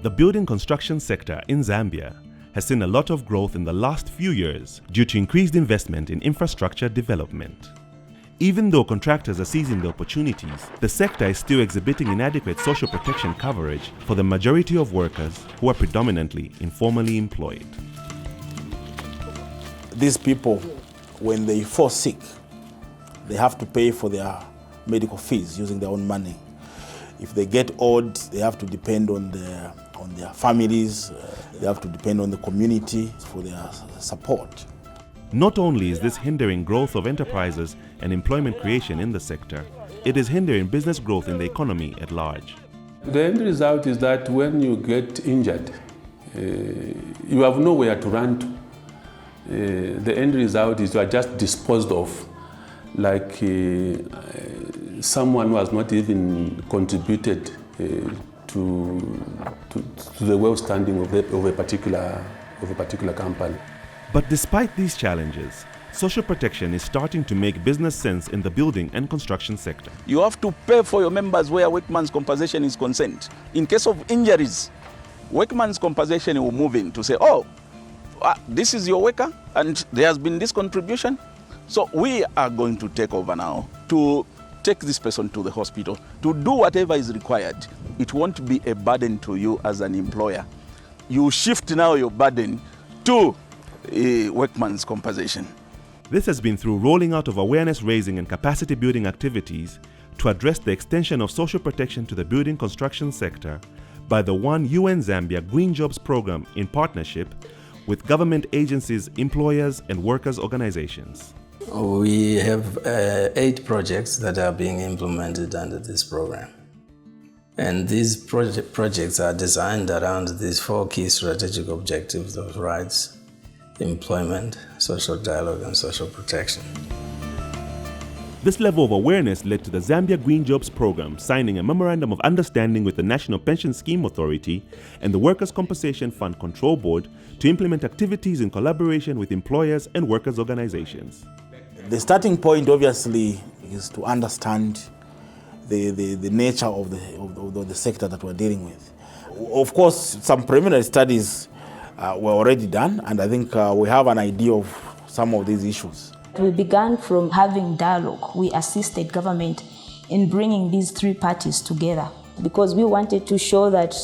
The building construction sector in Zambia has seen a lot of growth in the last few years due to increased investment in infrastructure development. Even though contractors are seizing the opportunities, the sector is still exhibiting inadequate social protection coverage for the majority of workers who are predominantly informally employed. These people, when they fall sick, they have to pay for their medical fees using their own money. If they get old, they have to depend on their families, they have to depend on the community for their support. Not only is this hindering growth of enterprises and employment creation in the sector, it is hindering business growth in the economy at large. The end result is that when you get injured, you have nowhere to run to. The end result is you are just disposed of like someone who has not even contributed to the well-standing of a particular company. But despite these challenges, social protection is starting to make business sense in the building and construction sector. You have to pay for your members where workman's compensation is concerned. In case of injuries, workman's compensation will move in to say, oh, this is your worker and there has been this contribution. So we are going to take over now to take this person to the hospital, to do whatever is required. It won't be a burden to you as an employer. You shift now your burden to workman's compensation. This has been through rolling out of awareness raising and capacity building activities to address the extension of social protection to the building construction sector by the UN Zambia Green Jobs Programme in partnership with government agencies, employers and workers' organizations. We have 8 projects that are being implemented under this program. And these projects are designed around these 4 key strategic objectives of rights, employment, social dialogue, and social protection. This level of awareness led to the Zambia Green Jobs Programme signing a Memorandum of Understanding with the National Pension Scheme Authority and the Workers' Compensation Fund Control Board to implement activities in collaboration with employers and workers' organizations. The starting point, obviously, is to understand the nature of the sector that we're dealing with. Of course, some preliminary studies were already done, and I think we have an idea of some of these issues. We began from having dialogue. We assisted government in bringing these 3 parties together because we wanted to show that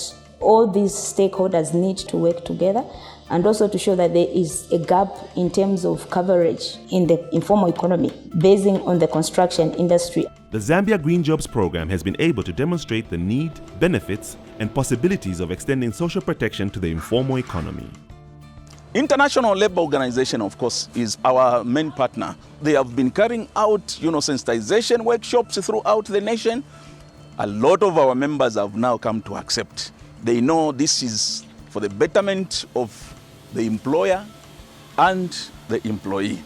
all these stakeholders need to work together and also to show that there is a gap in terms of coverage in the informal economy, basing on the construction industry. The Zambia Green Jobs Programme has been able to demonstrate the need, benefits, and possibilities of extending social protection to the informal economy. International Labour Organization, of course, is our main partner. They have been carrying out, sensitization workshops throughout the nation. A lot of our members have now come to accept. They know this is for the betterment of the employer and the employee.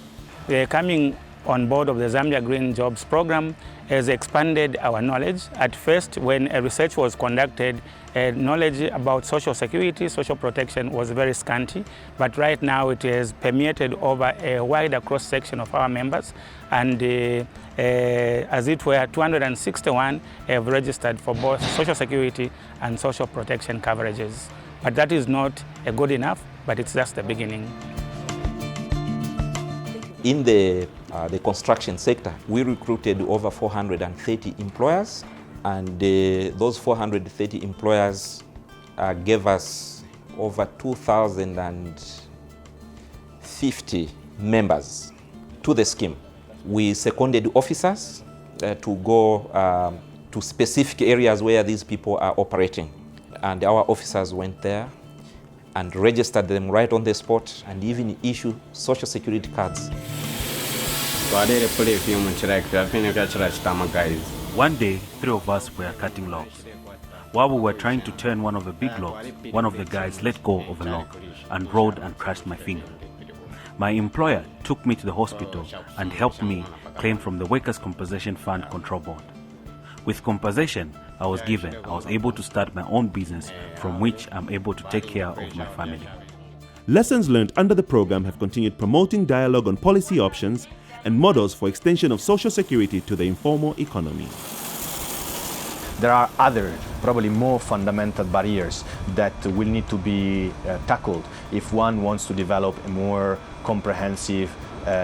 The coming on board of the Zambia Green Jobs Programme has expanded our knowledge. At first, when a research was conducted, knowledge about social security, social protection was very scanty, but right now it has permeated over a wider cross-section of our members, and as it were, 261 have registered for both social security and social protection coverages. But that is not good enough, but it's just the beginning. In the construction sector, we recruited over 430 employers, and those 430 employers gave us over 2,050 members to the scheme. We seconded officers to go to specific areas where these people are operating, and our officers went there and registered them right on the spot and even issue social security cards. One day, 3 of us were cutting logs. While we were trying to turn one of the big logs, one of the guys let go of a log and rolled and crushed my finger. My employer took me to the hospital and helped me claim from the Workers' Compensation Fund Control Board. With compensation I was given, I was able to start my own business from which I'm able to take care of my family. Lessons learned under the program have continued promoting dialogue on policy options and models for extension of social security to the informal economy. There are other, probably more fundamental barriers that will need to be tackled if one wants to develop a more comprehensive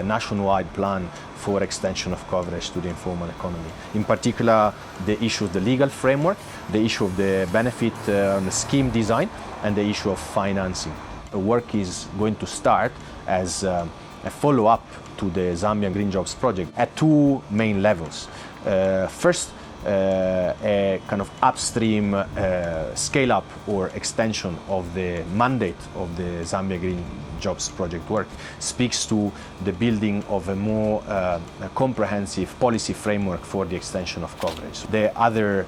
nationwide plan for extension of coverage to the informal economy. In particular, the issue of the legal framework, the issue of the benefit scheme design, and the issue of financing. The work is going to start as a follow-up to the Zambia Green Jobs Project at two main levels. First, a kind of upstream scale-up or extension of the mandate of the Zambia Green Jobs Project work speaks to the building of a more comprehensive policy framework for the extension of coverage. The other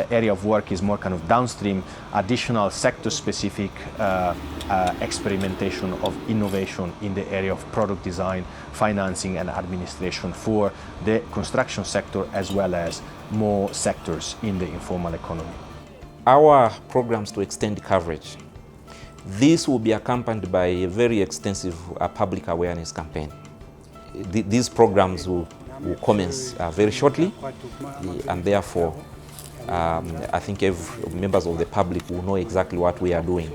area of work is more kind of downstream, additional sector-specific experimentation of innovation in the area of product design, financing and administration for the construction sector as well as more sectors in the informal economy. Our programs to extend coverage, this will be accompanied by a very extensive public awareness campaign. These programs will commence very shortly, and therefore I think members of the public will know exactly what we are doing.